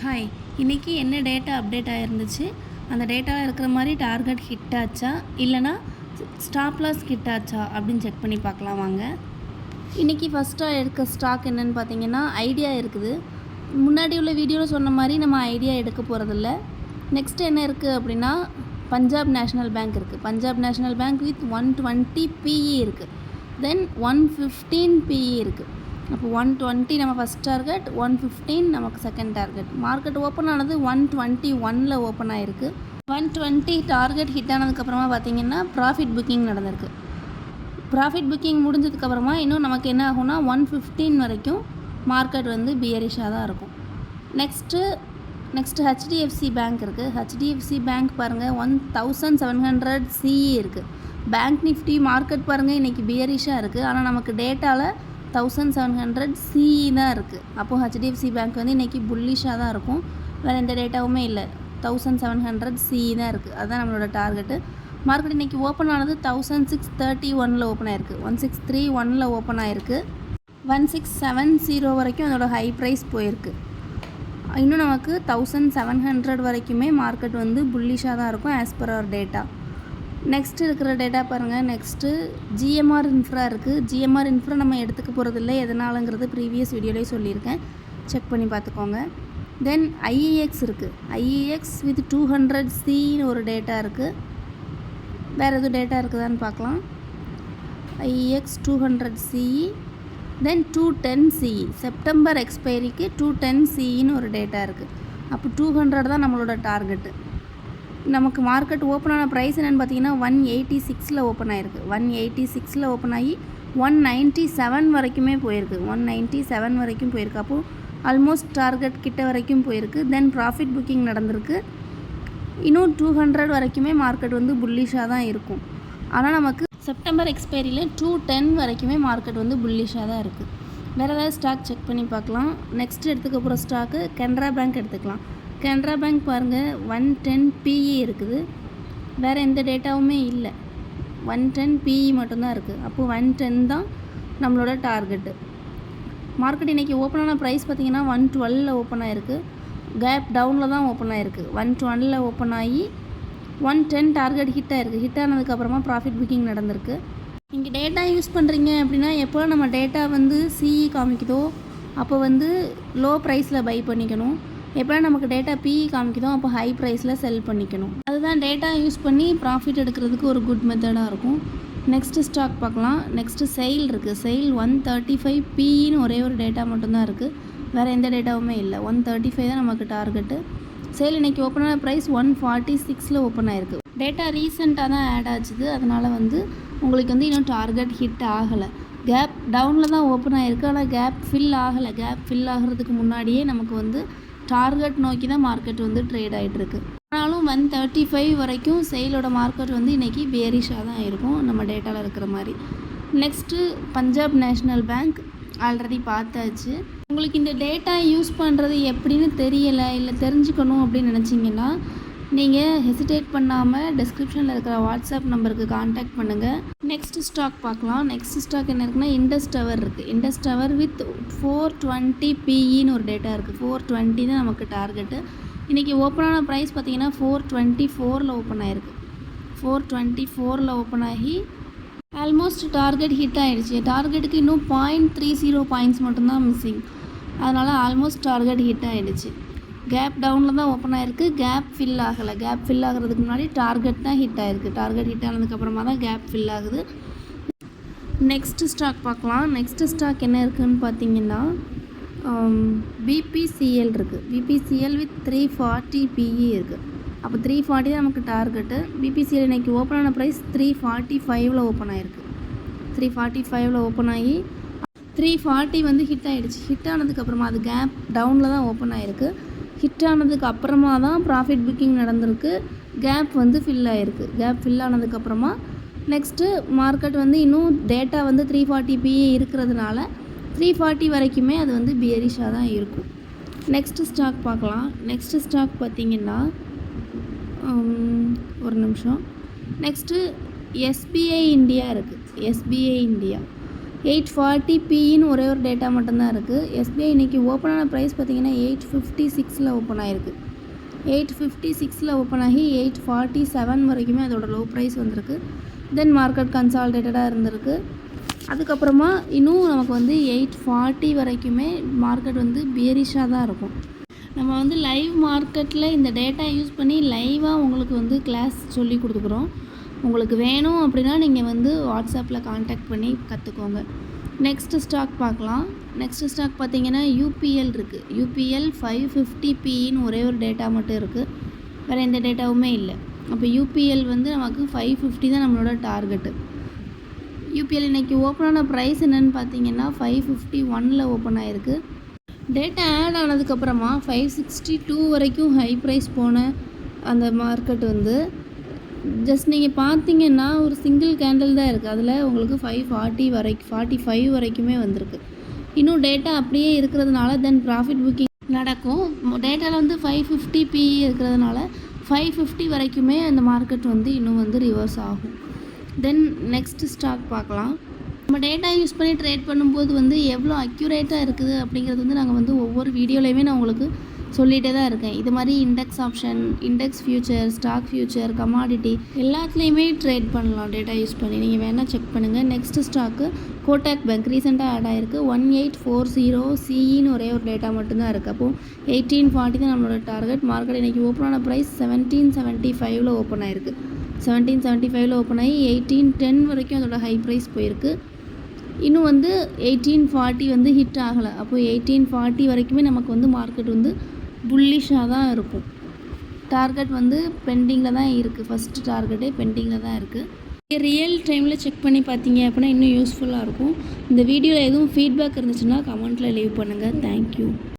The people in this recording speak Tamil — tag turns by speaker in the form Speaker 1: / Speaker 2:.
Speaker 1: ஹாய், இன்றைக்கி என்ன டேட்டா அப்டேட் ஆகிருந்துச்சு, அந்த டேட்டாவில் இருக்கிற மாதிரி டார்கெட் ஹிட் ஆச்சா இல்லைனா ஸ்டாப் லாஸ் ஹிட் ஆச்சா அப்படின்னு செக் பண்ணி பார்க்கலாம் வாங்க. இன்றைக்கி ஃபஸ்ட்டாக எடுக்க ஸ்டாக் என்னென்னு பார்த்தீங்கன்னா ஐடியா இருக்குது. முன்னாடி உள்ள வீடியோவில் சொன்ன மாதிரி நம்ம ஐடியா எடுக்க போகிறதில்ல. நெக்ஸ்ட்டு என்ன இருக்குது அப்படின்னா பஞ்சாப் நேஷ்னல் பேங்க் இருக்குது. Punjab national bank with 120 PE இருக்குது. தென் 115 PE இருக்குது. அப்போ 120 நம்ம ஃபஸ்ட் டார்கெட், 115 நமக்கு செகண்ட் டார்கெட். மார்க்கெட் ஓப்பன் ஆனது 121 ஓப்பன் ஆகிருக்கு. 120 டார்கெட் ஹிட் ஆனதுக்கப்புறமா பார்த்திங்கன்னா ப்ராஃபிட் புக்கிங் நடந்திருக்கு. ப்ராஃபிட் புக்கிங் முடிஞ்சதுக்கப்புறமா இன்னும் நமக்கு என்ன ஆகும்னா 115 வரைக்கும் மார்க்கெட் வந்து பியரிஷாக தான் இருக்கும். நெக்ஸ்ட்டு HDFC பேங்க் இருக்குது. HDFC பேங்க் பாருங்கள் 1700 CE இருக்குது. பேங்க் நிஃப்டி மார்க்கெட் பாருங்கள் இன்றைக்கி பியரிஷாக இருக்குது. ஆனால் நமக்கு டேட்டாவில் 1700 CE தான் இருக்குது. அப்போது HDFC பேங்க் வந்து இன்றைக்கி புல்லிஷாக தான் இருக்கும். வேறு எந்த டேட்டாவுமே இல்லை. 1700 CE தான் இருக்குது. அதுதான் நம்மளோட டார்கெட்டு. மார்க்கெட் இன்றைக்கி ஓப்பன் ஆனது 1631 ஓப்பன் ஆகிருக்கு. 1631 ஓப்பன் ஆகிருக்கு. 1670 வரைக்கும் அதோட ஹை ப்ரைஸ் போயிருக்கு. இன்னும் நமக்கு 1700 வரைக்குமே மார்க்கெட் வந்து புல்லிஷாக தான் இருக்கும் as per hour data. Next இருக்கிற டேட்டா பாருங்கள். நெக்ஸ்ட்டு GMR இன்ஃப்ரா இருக்குது. GMR இன்ஃப்ரா நம்ம எடுத்துக்க போகிறதில்ல, எதனாலங்கிறது ப்ரீவியஸ் வீடியோலேயே சொல்லியிருக்கேன், செக் பண்ணி பார்த்துக்கோங்க. தென் IEX இருக்குது. IEX வித் 200 CEன்னு ஒரு டேட்டா இருக்குது. வேறு எதுவும் டேட்டா இருக்குதான்னு பார்க்கலாம். IEX 200 CE, தென் 210 CE. செப்டம்பர் எக்ஸ்பைரிக்கு 210 CEன்னு ஒரு டேட்டா இருக்குது. அப்போ 200 தான் நம்மளோட டார்கெட்டு. நமக்கு மார்க்கெட் ஓப்பன் ஆன ப்ரைஸ் என்னென்னு பார்த்தீங்கன்னா 186 ஓப்பன் ஆகிருக்கு. 186 ஓப்பன் ஆகி 197 வரைக்குமே போயிருக்கு. 197 வரைக்கும் போயிருக்கு. அப்போது ஆல்மோஸ்ட் டார்கெட் கிட்ட வரைக்கும் போயிருக்கு. தென் ப்ராஃபிட் புக்கிங் நடந்திருக்கு. இன்னும் 200 வரைக்குமே மார்க்கெட் வந்து புல்லிஷாக தான் இருக்கும். ஆனால் நமக்கு செப்டம்பர் எக்ஸ்பைரியில் 210 வரைக்குமே மார்க்கெட் வந்து புல்லிஷாக தான் இருக்குது. வேறு ஏதாவது ஸ்டாக் செக் பண்ணி பார்க்கலாம். நெக்ஸ்ட் எடுத்துக்க போகிற ஸ்டாக்கு கனரா பேங்க் எடுத்துக்கலாம். கனரா பேங்க் பாருங்கள் 110 PE இருக்குது. வேறு எந்த டேட்டாவுமே இல்லை. 110 PE மட்டும்தான் இருக்குது. அப்போது 110 தான் நம்மளோட டார்கெட்டு. மார்க்கெட் இன்றைக்கி ஓப்பன் ஆன ப்ரைஸ் பார்த்திங்கன்னா 112 ஓப்பன் ஆகிருக்கு. கேப் டவுனில் தான் ஓப்பன் ஆகிருக்கு. 112 ஓப்பன் ஆகி 110 டார்கெட் ஹிட் ஆகிருக்கு. ஹிட் ஆனதுக்கப்புறமா ப்ராஃபிட் புக்கிங் நடந்திருக்கு. இங்கே டேட்டா யூஸ் பண்ணுறீங்க அப்படின்னா எப்போ நம்ம டேட்டா வந்து CE காமிக்குதோ அப்போ வந்து லோ ப்ரைஸில் பை பண்ணிக்கணும். எப்போலாம் நமக்கு டேட்டா PE காமிக்குதோ அப்போ ஹை ப்ரைஸில் செல் பண்ணிக்கணும். அதுதான் டேட்டா யூஸ் பண்ணி ப்ராஃபிட் எடுக்கிறதுக்கு ஒரு குட் மெத்தடாக இருக்கும். நெக்ஸ்ட்டு ஸ்டாக் பார்க்கலாம். நெக்ஸ்ட்டு செயில் இருக்குது. செயில் 135 PEன்னு ஒரே ஒரு டேட்டா மட்டும்தான் இருக்குது. வேறு எந்த டேட்டாவுமே இல்லை. 135 தான் நமக்கு டார்கெட்டு. செயில் இன்றைக்கி ஓப்பன் ஆன ப்ரைஸ் 146 ஓப்பன் ஆகிருக்கு. டேட்டா ரீசெண்டாக தான் ஆட் ஆச்சுது. அதனால் வந்து உங்களுக்கு வந்து இன்னும் டார்கெட் ஹிட் ஆகலை. கேப் டவுனில் தான் ஓப்பன் ஆகிருக்கு. ஆனால் கேப் ஃபில் ஆகலை. கேப் ஃபில் ஆகிறதுக்கு முன்னாடியே நமக்கு வந்து டார்கெட் நோக்கி தான் மார்க்கெட் வந்து ட்ரேட் ஆகிட்டுருக்கு. ஆனாலும் 135 வரைக்கும் செயிலோட மார்க்கெட் வந்து இன்றைக்கி பேரிஷாக தான் இருக்கும் நம்ம டேட்டாவில் இருக்கிற மாதிரி. Next Punjab national bank already பார்த்தாச்சு. உங்களுக்கு இந்த டேட்டா யூஸ் பண்ணுறது எப்படின்னு தெரியலை, இல்லை தெரிஞ்சுக்கணும் அப்படின்னு நினச்சிங்கன்னா நீங்கள் ஹெசிடேட் பண்ணாமல் டிஸ்கிரிப்ஷனில் இருக்கிற வாட்ஸ்அப் நம்பருக்கு கான்டாக்ட் பண்ணுங்கள். நெக்ஸ்ட் ஸ்டாக் பார்க்கலாம். நெக்ஸ்ட் ஸ்டாக் என்ன இருக்குன்னா இண்டஸ் டவர் இருக்குது. இண்டஸ் டவர் வித் 420 PEன்னு ஒரு டேட்டா இருக்குது. 420 தான் நமக்கு டார்கெட்டு. இன்றைக்கி ஓப்பன் ஆன ப்ரைஸ் பார்த்திங்கன்னா 424 ஓப்பன் ஆகிருக்கு. 424 ஓப்பன் ஆகி ஆல்மோஸ்ட் டார்கெட் ஹிட் ஆகிடுச்சு. டார்கெட்டுக்கு இன்னும் 0.30 பாயிண்ட்ஸ் மட்டும்தான் மிஸ்ஸிங். அதனால் ஆல்மோஸ்ட் டார்கெட் ஹிட் ஆகிடுச்சு. கேப் டவுனில் தான் ஓப்பன் ஆகிருக்கு. கேப் ஃபில் ஆகலை. கேப் ஃபில் ஆகிறதுக்கு முன்னாடி டார்கெட் தான் ஹிட் ஆகிருக்கு. டார்கெட் ஹிட் ஆனதுக்கப்புறமா தான் கேப் ஃபில் ஆகுது. நெக்ஸ்ட்டு ஸ்டாக் பார்க்கலாம். நெக்ஸ்ட்டு ஸ்டாக் என்ன இருக்குதுன்னு பார்த்தீங்கன்னா BPCL இருக்குது. BPCL வித் 340 PE இருக்குது. அப்போ 340 தான் நமக்கு டார்கெட்டு. BPCL இன்றைக்கி ஓப்பன் ஆன ப்ரைஸ் 345 ஓப்பன் ஆகிருக்கு. 345 ஓப்பன் ஆகி 340 வந்து ஹிட் ஆகிடுச்சு. ஹிட் ஆனதுக்கப்புறமா அது கேப் டவுனில் தான் ஓப்பன் ஆகிருக்கு. ஹிட் ஆனதுக்கு அப்புறமா தான் ப்ராஃபிட் புக்கிங் நடந்திருக்கு. கேப் வந்து ஃபில் ஆகிருக்கு. கேப் ஃபில் ஆனதுக்கப்புறமா நெக்ஸ்ட்டு மார்க்கெட் வந்து இன்னும் டேட்டா வந்து 340 PE இருக்கிறதுனால 340 வரைக்குமே அது வந்து பியரிஷாக தான் இருக்கும். நெக்ஸ்ட்டு ஸ்டாக் பார்க்கலாம். நெக்ஸ்ட்டு ஸ்டாக் பார்த்திங்கன்னா ஒரு நிமிஷம். நெக்ஸ்ட்டு SBI இந்தியா இருக்குது. SBI இந்தியா 840 பின்னு ஒரே ஒரு டேட்டா மட்டும்தான் இருக்குது. எஸ்பிஐ இன்றைக்கி ஓப்பனான ப்ரைஸ் பார்த்திங்கன்னா 856 ஓப்பன் ஆகிருக்கு. 856 ஓப்பன் ஆகி 847 வரைக்குமே அதோட லோ ப்ரைஸ் வந்திருக்கு. தென் மார்க்கெட் கன்சால்டேட்டடாக இருந்திருக்கு. அதுக்கப்புறமா இன்னும் நமக்கு வந்து 840 வரைக்குமே மார்க்கெட் வந்து பியரிஷாக தான் இருக்கும். நம்ம வந்து லைவ் மார்க்கெட்டில் இந்த டேட்டா யூஸ் பண்ணி லைவாக உங்களுக்கு வந்து கிளாஸ் சொல்லி கொடுத்துக்குறோம். உங்களுக்கு வேணும் அப்படின்னா நீங்கள் வந்து வாட்ஸ்அப்பில் கான்டாக்ட் பண்ணி கற்றுக்கோங்க. நெக்ஸ்ட்டு ஸ்டாக் பார்க்கலாம். நெக்ஸ்ட்டு ஸ்டாக் பார்த்திங்கன்னா யூபிஎல் இருக்குது. யூபிஎல் 550 பின்னு ஒரே ஒரு டேட்டா மட்டும் இருக்குது. வேறு எந்த டேட்டாவுமே இல்லை. அப்போ யூபிஎல் வந்து நமக்கு 550 தான் நம்மளோட டார்கெட்டு. யூபிஎல் இன்றைக்கி ஓப்பனான ப்ரைஸ் என்னென்னு பார்த்தீங்கன்னா 551 ஓப்பன் ஆகிருக்கு. டேட்டா ஆட் ஆனதுக்கப்புறமா 562 வரைக்கும் ஹை ப்ரைஸ் போன அந்த மார்க்கெட் வந்து ஜஸ்ட் நீங்கள் பார்த்தீங்கன்னா ஒரு சிங்கிள் கேண்டில் தான் இருக்குது. அதில் உங்களுக்கு 540 வரைக்கும் 45 வரைக்குமே வந்திருக்கு. இன்னும் டேட்டா அப்படியே இருக்கிறதுனால தென் ப்ராஃபிட் புக்கிங் நடக்கும். டேட்டாவில் வந்து 550 பி இருக்கிறதுனால 550 வரைக்குமே அந்த மார்க்கெட் வந்து இன்னும் வந்து ரிவர்ஸ் ஆகும். தென் நெக்ஸ்ட் ஸ்டாக் பார்க்கலாம். நம்ம டேட்டா யூஸ் பண்ணி ட்ரேட் பண்ணும்போது வந்து எவ்வளோ அக்யூரேட்டாக இருக்குது அப்படிங்கிறது வந்து நாங்கள் வந்து ஒவ்வொரு வீடியோலையுமே நான் உங்களுக்கு சொல்லிகிட்டே தான் இருக்கேன். இது மாதிரி index option, index future, stock future, commodity எல்லாத்துலேயுமே ட்ரேட் பண்ணலாம் டேட்டா யூஸ் பண்ணி. நீங்கள் வேணால் செக் பண்ணுங்கள். நெக்ஸ்ட்டு ஸ்டாக்கு கோட்டாக் பேங்க் ரீசெண்டாக ஆட் ஆகிருக்கு. 1840 சிஇன்னு ஒரே ஒரு டேட்டா மட்டும்தான் இருக்குது. அப்போது 1840 தான் நம்மளோட டார்கெட். மார்க்கெட் இன்றைக்கி ஓப்பனான ப்ரைஸ் 1775 ஓப்பன் ஆகிருக்கு. 1775 ஓப்பன் ஆகி 1810 வரைக்கும் அதோட ஹை ப்ரைஸ் போயிருக்கு. இன்னும் வந்து 1840 வந்து ஹிட் ஆகலை. அப்போது 1840 வரைக்குமே நமக்கு வந்து மார்க்கெட் வந்து புல்லிஷாக தான் இருக்கும். டார்கெட் வந்து பெண்டிங்கில் தான் இருக்குது. ஃபஸ்ட்டு டார்கெட்டே பெண்டிங்கில் தான் இருக்குது. ரியல் டைமில் செக் பண்ணி பார்த்தீங்க அப்படின்னா இன்னும் யூஸ்ஃபுல்லாக இருக்கும். இந்த வீடியோவில் எதுவும் ஃபீட்பேக் இருந்துச்சுன்னா கமெண்ட்டில் லீவ் பண்ணுங்கள். தேங்க்யூ.